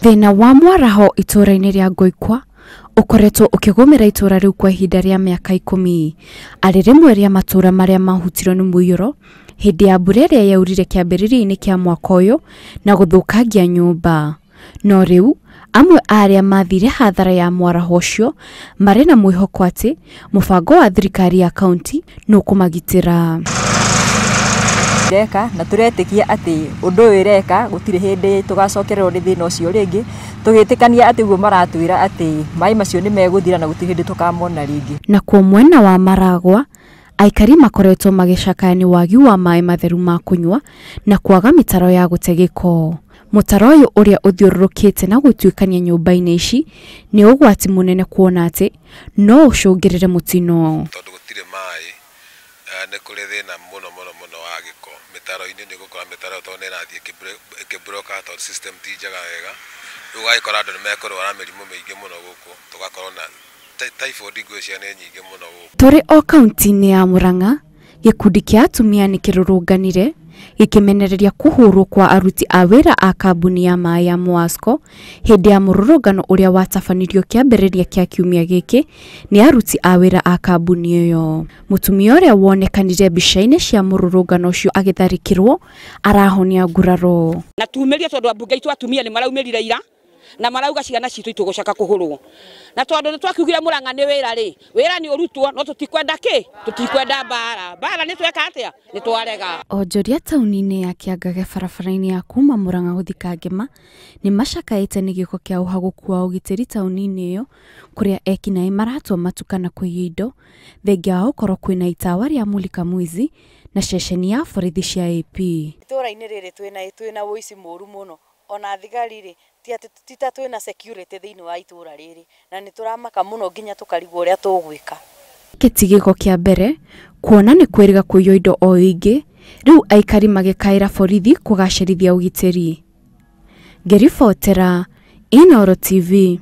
Thina wa mwaraho itura-ini ria Ngoikwa ukoretwo ukigumira itura riu kwa ihinda ria miaka 10 ari rimwe ria matura maria mahutirwo ni muiyuro hindi ya mbura iria yaurire kiambiriria-ini kia mwaka uyu na guthukangia nyumba. No riu amwe aria mathire hathara ya mwaraho ucio mari na mwihoko ati mubango wa thirikari ya kaunti no kumagitira. Reka na turetikia ati undu uyu reka gutire hindi tugacokererwo ni thina ucio ringi tugitikania ati uguo maratwira ati mai macio ni meguthira na gutire hindi tukamona ringi. Na kwa mwena wa Maragwa aikari makoretwo magicakani wagi wa mai matheru ma kunywa na kwaga mitaro ya gutegeko. Mutaro uyu uria uthiururukite na gutwikania nyumba-ini ici ni ugwati munene kuona ati no ucungirire mutino. Tondu gutire mai ne kuri thina muno wa giko mitaro-ini ni gukora mitaro tondu irathie kibroka to system tijaga wega ugakora andu nimekorwo mirimo mingi muno guku tugakorwo na typhoid ngwĩcia nĩ nyingĩ muno guku. Turi o kaunti-ini ya Murang'a gikundi kia atumia ni kirurunganire gikimenereria kuhurwo kwa aruti a wira a kambuni ya mai ya Mwasco hindi ya mururungano uria watabanirio kiambiriria kia kiumia giki ni aruti a wira a kambuni iyo. Mutumia uria wonekanire mbica-ini cia mururungano ucio agitharikirwo arahonia nguraro. Na tuumirie tondu ambunge itu atumia ni maraumirire ira na marauga ciana citu itugucaka kuhurwo na tondu ni twakugire Murang'a ni wira ni urutwo no tutikwenda tutikwenda bara ni tweka atia ni twarega. Onjoria tauni-ini ya Kiangage barabara-ini ya kuma Murang'a guthika Ngema ni macakaite ni giko kia uhaguku wa ugitiri tauni-ini iyo kuria ekinai maratwo matukana kuiya indo thengia wa ukorwo kwina itawa ria mulika mwizi na ceceni ya borithi cia AP. Itura-ini riri twina woici muru muno ona thigari ri tita twina security thiini wa itura riri na ni turamaka muno nginya tukarigwo uria tugwika. Kitigiko kia mbere kuona ni kwiriga kuiyo indo o ingi riu aikari magikaira borithi kugacirithia ugitiri. Ngeribotera Inooro TV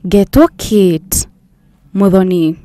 Getwo Kate Muthoni.